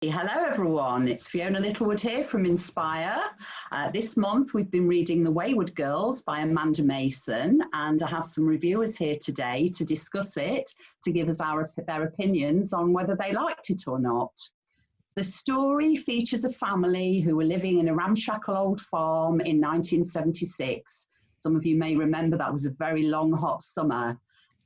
Hello everyone, it's Fiona Littlewood here from Inspire. This month we've been reading The Wayward Girls by Amanda Mason, and I have some reviewers here today to discuss it, to give us their opinions on whether they liked it or not. The story features a family who were living in a ramshackle old farm in 1976. Some of you may remember that was a very long hot summer.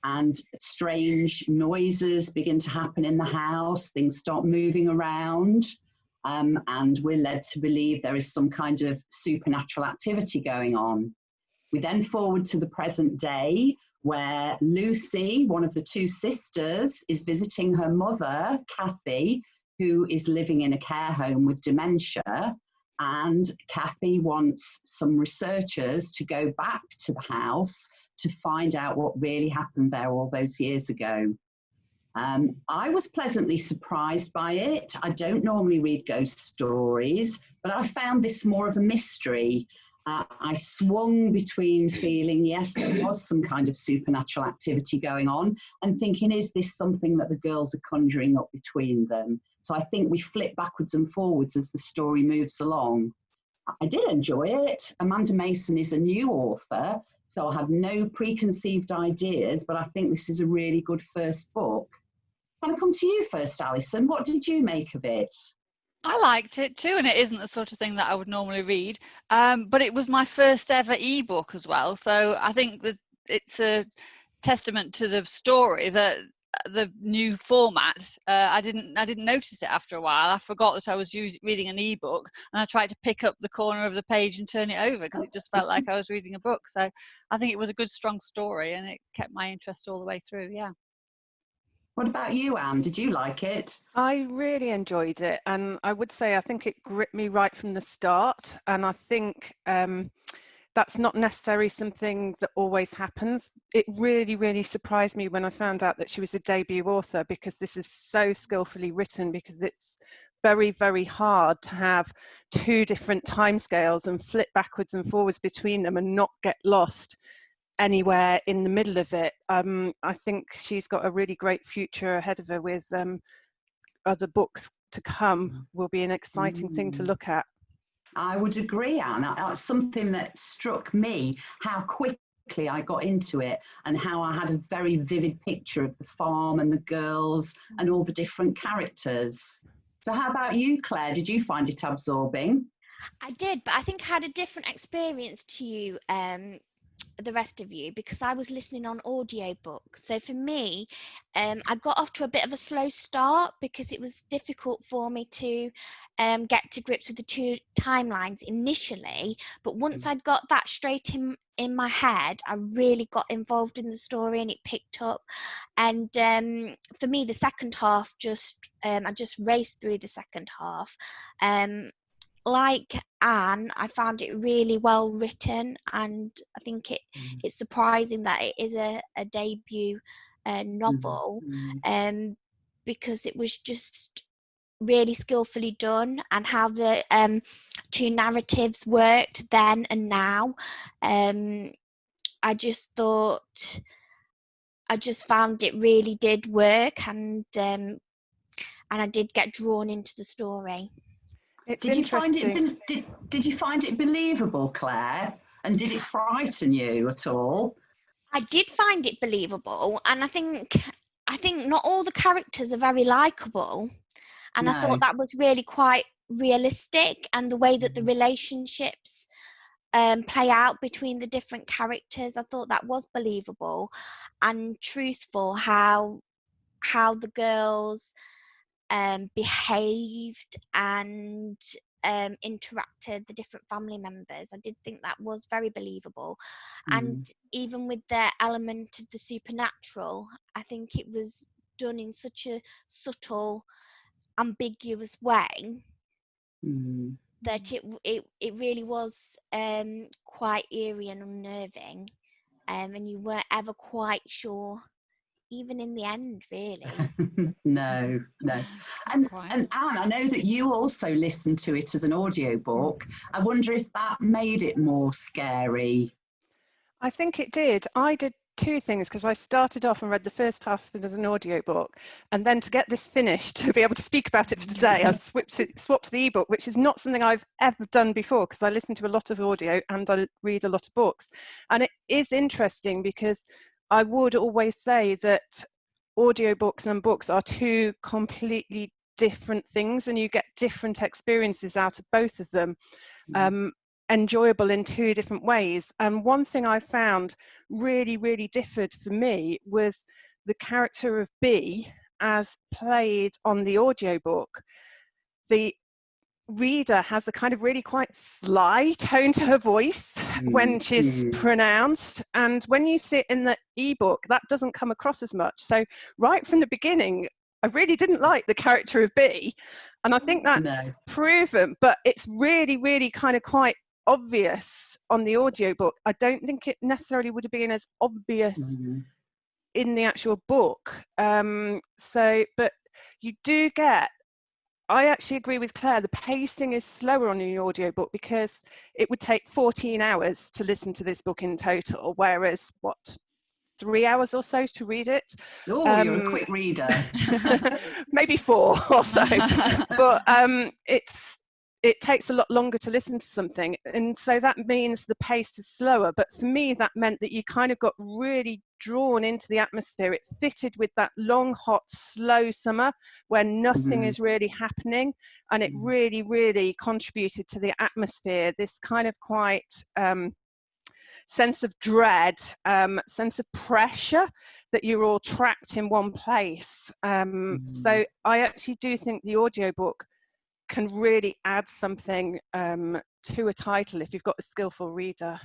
And strange noises begin to happen in the house, things start moving around, and we're led to believe there is some kind of supernatural activity going on. We then forward to the present day, where Lucy, one of the two sisters, is visiting her mother, Kathy, who is living in a care home with dementia. And Kathy wants some researchers to go back to the house to find out what really happened there all those years ago. I was pleasantly surprised by it. I don't normally read ghost stories, but I found this more of a mystery. I swung between feeling, yes, there was some kind of supernatural activity going on, and thinking, is this something that the girls are conjuring up between them? So I think we flip backwards and forwards as the story moves along. I did enjoy it. Amanda Mason is a new author, so I have no preconceived ideas, but I think this is a really good first book. Can I come to you first, Alison? What did you make of it? I liked it too, and it isn't the sort of thing that I would normally read, but it was my first ever ebook as well, so I think that it's a testament to the story that the new format, I didn't notice it after a while. I forgot that I was reading an ebook, and I tried to pick up the corner of the page and turn it over because it just felt like I was reading a book. So I think it was a good, strong story, and it kept my interest all the way through. Yeah. What about you, Anne? Did you like it? I really enjoyed it, and I would say I think it gripped me right from the start, and I think that's not necessarily something that always happens. It really, really surprised me when I found out that she was a debut author, because this is so skillfully written, because it's very, very hard to have two different timescales and flip backwards and forwards between them and not get lost anywhere in the middle of it. I think she's got a really great future ahead of her with other books to come. Will be an exciting thing to look at. I would agree, Anne. That's something that struck me, how quickly I got into it and how I had a very vivid picture of the farm and the girls and all the different characters. So how about you, Claire? Did you find it absorbing? I did, but I think I had a different experience to you, the rest of you, because I was listening on audiobook. So for me, I got off to a bit of a slow start because it was difficult for me to get to grips with the two timelines initially, but once I'd got that straight in my head, I really got involved in the story and it picked up. And for me, the second half I just raced through the second half. Like Anne, I found it really well written, and I think it's surprising that it is a debut novel, because it was just really skillfully done, and how the two narratives worked then and now. I just found it really did work, and I did get drawn into the story. Did you find it believable, Claire? And did it frighten you at all? I did find it believable, and I think not all the characters are very likable, and I thought that was really quite realistic, and the way that the relationships play out between the different characters, I thought that was believable and truthful, how the girls behaved and interacted, the different family members. I did think that was very believable. And even with the element of the supernatural, I think it was done in such a subtle, ambiguous way that it really was quite eerie and unnerving, and you weren't ever quite sure, even in the end, really. No. And Anne, I know that you also listened to it as an audiobook. I wonder if that made it more scary. I think it did. I did two things, because I started off and read the first half of it as an audiobook, and then to get this finished to be able to speak about it for today, I swapped to the ebook, which is not something I've ever done before, because I listen to a lot of audio and I read a lot of books. And it is interesting because I would always say that audiobooks and books are two completely different things, and you get different experiences out of both of them. Enjoyable in two different ways. And one thing I found really differed for me was the character of B as played on the audiobook. The reader has a kind of really quite sly tone to her voice when she's pronounced, and when you sit in the ebook that doesn't come across as much. So right from the beginning I really didn't like the character of B, and I think that's proven, but it's really kind of quite obvious on the audiobook. I don't think it necessarily would have been as obvious in the actual book. But you do get, I actually agree with Claire, the pacing is slower on the audiobook because it would take 14 hours to listen to this book in total, whereas 3 hours or so to read it. Oh, you're a quick reader. Maybe 4 or so. But it takes a lot longer to listen to something, and so that means the pace is slower. But for me, that meant that you kind of got really drawn into the atmosphere. It fitted with that long, hot, slow summer where nothing is really happening, and it really contributed to the atmosphere, this kind of quite sense of dread, sense of pressure that you're all trapped in one place. So I actually do think the audiobook can really add something to a title if you've got a skillful reader.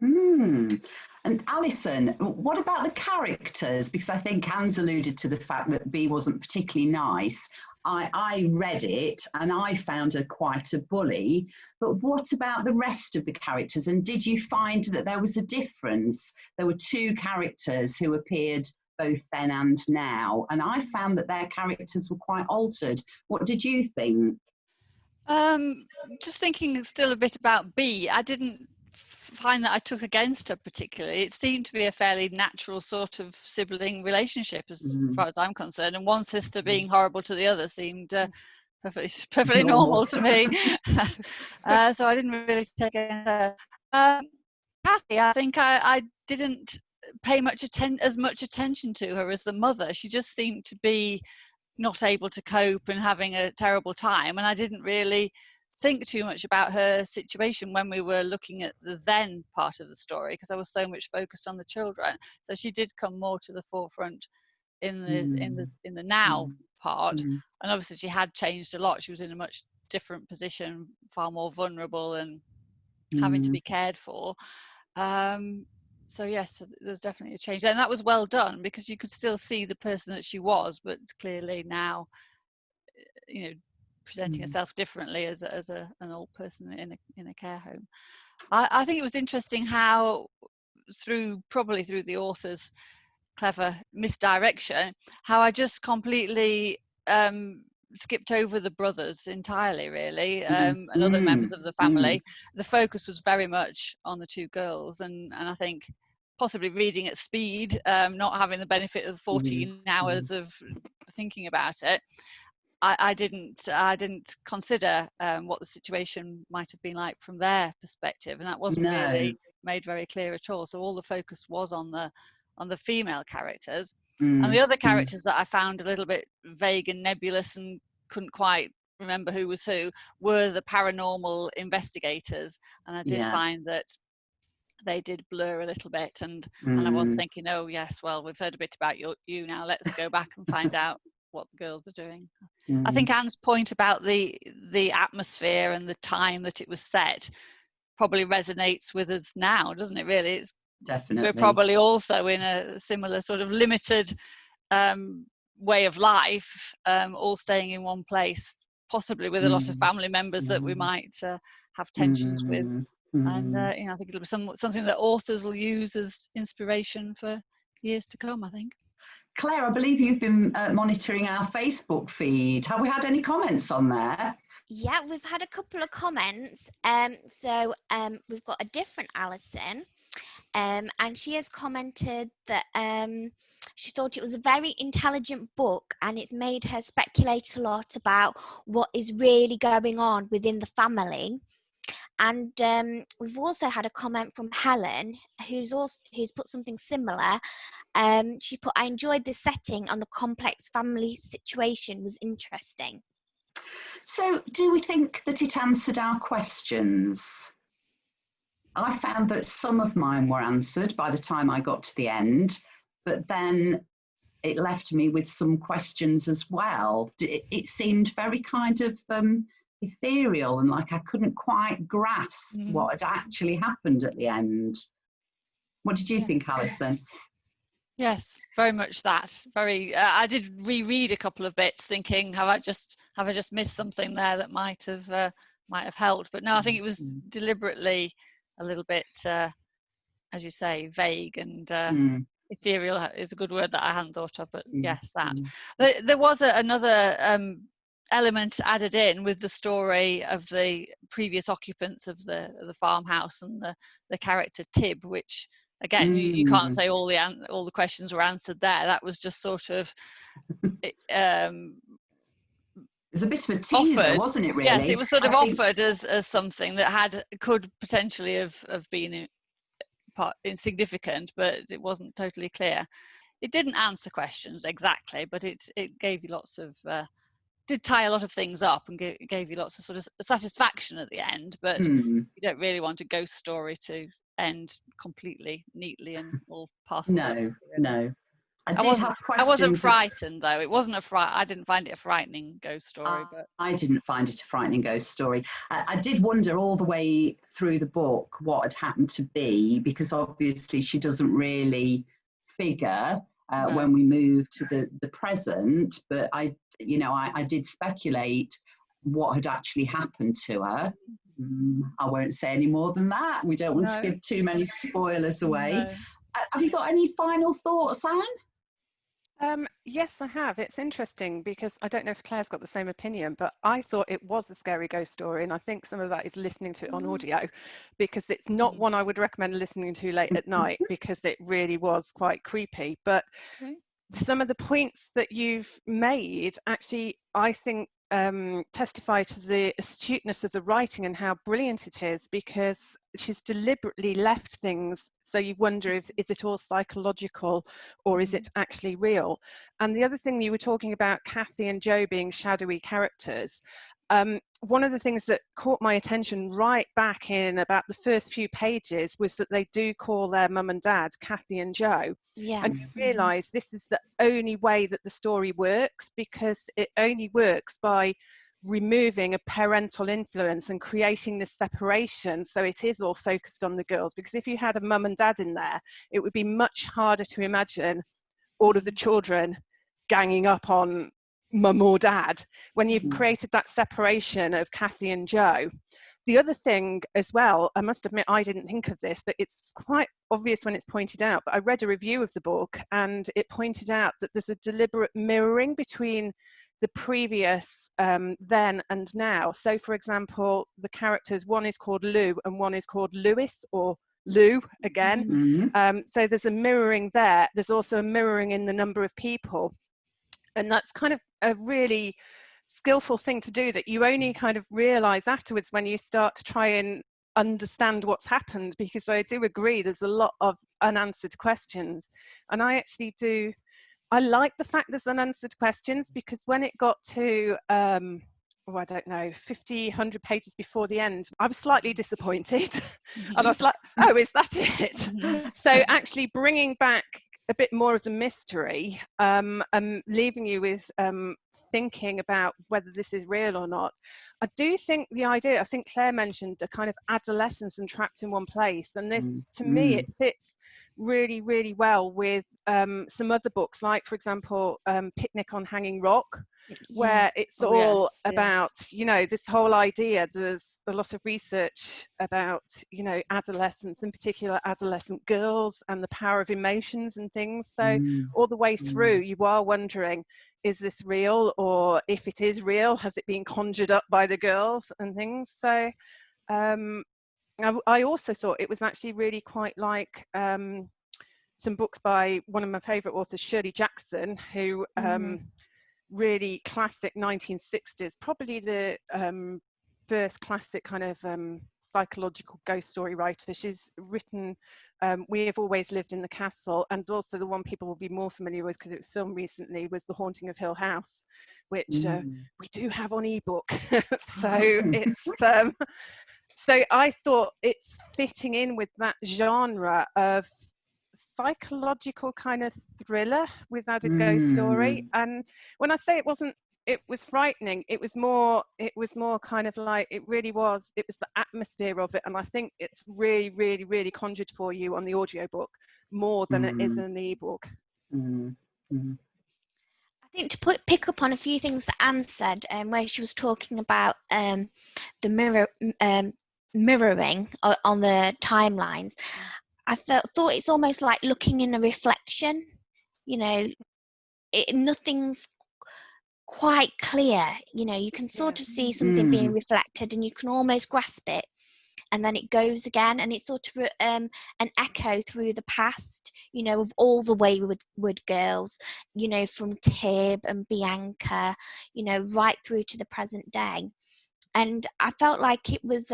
And Alison, what about the characters? Because I think Anne's alluded to the fact that B wasn't particularly nice. I read it and I found her quite a bully, but what about the rest of the characters? And did you find that there was a difference? There were two characters who appeared both then and now, and I found that their characters were quite altered. What did you think? Just thinking still a bit about B, I didn't find that I took against her particularly. It seemed to be a fairly natural sort of sibling relationship as far as I'm concerned, and one sister being horrible to the other seemed perfectly normal to me. So I didn't really take against her. Kathy, I think I didn't pay as much attention to her as the mother. She just seemed to be not able to cope and having a terrible time, and I didn't really think too much about her situation when we were looking at the then part of the story, because I was so much focused on the children. So she did come more to the forefront in the now part, and obviously she had changed a lot. She was in a much different position, far more vulnerable and having to be cared for. So yes, there was definitely a change, and that was well done because you could still see the person that she was, but clearly now, presenting herself differently as an old person in a care home. I think it was interesting how probably through the author's clever misdirection, how I just completely skipped over the brothers entirely, really, and other members of the family. The focus was very much on the two girls, and I think possibly reading at speed, not having the benefit of 14 hours of thinking about it, I didn't consider what the situation might have been like from their perspective, and that wasn't really made very clear at all. So all the focus was on the female characters, and the other characters that I found a little bit vague and nebulous and couldn't quite remember who was who were the paranormal investigators, and I did find that they did blur a little bit, and I was thinking, oh yes, well, we've heard a bit about you now, let's go back and find out what the girls are doing. I think Anne's point about the atmosphere and the time that it was set probably resonates with us now, doesn't it, really? It's definitely, we're probably also in a similar sort of limited way of life, all staying in one place, possibly with a lot of family members that we might have tensions with. And I think it'll be something that authors will use as inspiration for years to come, I think. Claire, I believe you've been monitoring our Facebook feed. Have we had any comments on there? Yeah, we've had a couple of comments. So we've got a different Alison. and she has commented that she thought it was a very intelligent book, and it's made her speculate a lot about what is really going on within the family. And we've also had a comment from Helen, who's put something similar. She put, "I enjoyed this setting, and the complex family situation was interesting." So, do we think that it answered our questions? I found that some of mine were answered by the time I got to the end, but then it left me with some questions as well. It seemed very kind of ethereal, and like I couldn't quite grasp what had actually happened at the end. What did you think, Alison? Yes, very much that. Very. I did reread a couple of bits, thinking, have I just missed something there that might have helped? But no, I think it was deliberately a little bit, as you say, vague and ethereal is a good word that I hadn't thought of. But yes, that. There was another element added in with the story of the previous occupants of the farmhouse and the character Tib, which again you can't say all the questions were answered there. That was just sort of it was a bit of a teaser, offered, wasn't it, really? Yes, it was sort of offered as something that could potentially have been insignificant, but it wasn't totally clear. It didn't answer questions exactly, but it gave you lots of did tie a lot of things up and gave you lots of sort of satisfaction at the end, but you don't really want a ghost story to end completely neatly and all parcelled up. No. I wasn't frightened though. It wasn't I didn't find it a frightening ghost story. But I didn't find it a frightening ghost story. I did wonder all the way through the book what had happened to Bea, because obviously she doesn't really figure when we move to the present. But I did speculate what had actually happened to her. I won't say any more than that. We don't want to give too many spoilers away. No. Have you got any final thoughts, Anne? Yes, I have. It's interesting because I don't know if Claire's got the same opinion, but I thought it was a scary ghost story, and I think some of that is listening to it on audio, because it's not one I would recommend listening to late at night, because it really was quite creepy. But some of the points that you've made actually, I think, testify to the astuteness of the writing and how brilliant it is, because she's deliberately left things so you wonder is it all psychological or is it actually real. And the other thing, you were talking about Kathy and Joe being shadowy characters. One of the things that caught my attention right back in about the first few pages was that they do call their mum and dad Kathy and Joe. Yeah. And you realise this is the only way that the story works, because it only works by removing a parental influence and creating this separation, so it is all focused on the girls. Because if you had a mum and dad in there, it would be much harder to imagine all of the children ganging up on mum or dad when you've created that separation of Kathy and Joe. The other thing as well, I must admit I didn't think of this, but it's quite obvious when it's pointed out, but I read a review of the book and it pointed out that there's a deliberate mirroring between the previous then and now. So for example, the characters, one is called Lou and one is called Lewis, or Lou again. So there's a mirroring there. There's also a mirroring in the number of people. And that's kind of a really skillful thing to do that you only kind of realize afterwards when you start to try and understand what's happened, because I do agree there's a lot of unanswered questions. And I actually do, I like the fact there's unanswered questions, because when it got to, I don't know, 50, 100 pages before the end, I was slightly disappointed. And I was like, oh, is that it? So actually bringing back a bit more of the mystery and leaving you with thinking about whether this is real or not. I do think the idea, I think Claire mentioned a kind of adolescence and trapped in one place, and this to me it fits really, really well with some other books, like for example Picnic on Hanging Rock, where it's all about, you know, this whole idea. There's a lot of research about, you know, adolescence, in particular adolescent girls, and the power of emotions and things. So all the way through you are wondering, is this real? Or if it is real, has it been conjured up by the girls and things? So I also thought it was actually really quite like some books by one of my favourite authors, Shirley Jackson, who really classic 1960s, probably the first classic kind of psychological ghost story writer. She's written We Have Always Lived in the Castle, and also the one people will be more familiar with because it was filmed recently was The Haunting of Hill House, which we do have on ebook. So it's so I thought it's fitting in with that genre of psychological kind of thriller with added ghost story. And when I say it was frightening, it was more kind of like, it was the atmosphere of it, and I think it's really, really, really conjured for you on the audiobook more than it is in the ebook. I think to pick up on a few things that Anne said, where she was talking about the mirroring on the timelines, I thought it's almost like looking in a reflection. You know, nothing's quite clear. You know, you can sort of see something being reflected, and you can almost grasp it, and then it goes again, and it's sort of an echo through the past, you know, of all the Wayward Girls, you know, from Tib and Bianca, you know, right through to the present day. And I felt like it was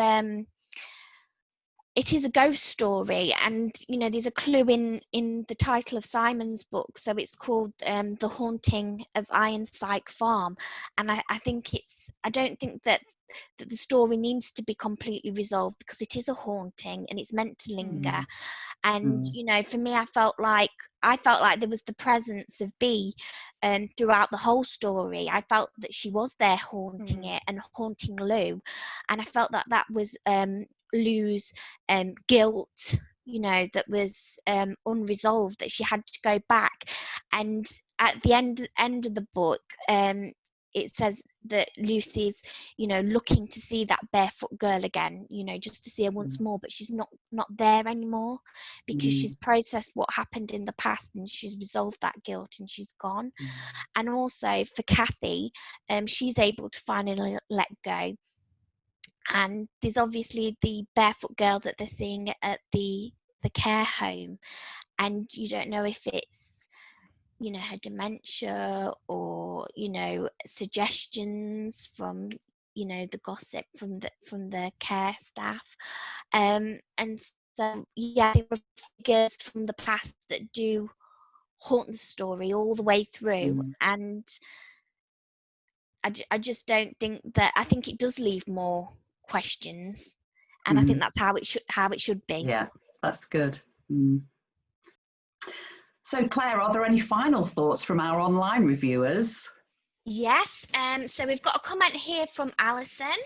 it is a ghost story, and you know, there's a clue in the title of Simon's book, so it's called The Haunting of Iron Psyche Farm. And I don't think that the story needs to be completely resolved, because it is a haunting and it's meant to linger. And you know, for me, I felt like there was the presence of Bea throughout the whole story. I felt that she was there haunting it and haunting Lou, and I felt that was Lou's guilt, you know, that was unresolved, that she had to go back. And at the end of the book, it says that Lucy's, you know, looking to see that barefoot girl again, you know, just to see her once more, but she's not there anymore, because she's processed what happened in the past, and she's resolved that guilt, and she's gone. And also for Kathy, she's able to finally let go. And there's obviously the barefoot girl that they're seeing at the care home, and you don't know if it's, you know, her dementia, or, you know, suggestions from, you know, the gossip from the care staff. And so yeah, there are figures from the past that do haunt the story all the way through. And I just don't think that, I think it does leave more questions, and I think that's how it should be. Yeah, that's good. So Claire, are there any final thoughts from our online reviewers? Yes, so we've got a comment here from Alison,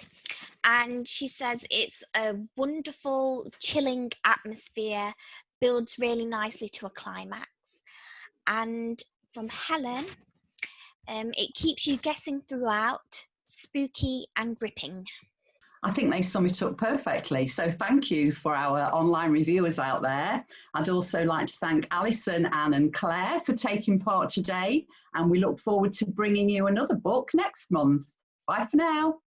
and she says it's a wonderful, chilling atmosphere, builds really nicely to a climax. And from Helen, it keeps you guessing throughout, spooky and gripping. I think they sum it up perfectly. So thank you for our online reviewers out there. I'd also like to thank Alison, Anne and Claire for taking part today. And we look forward to bringing you another book next month. Bye for now.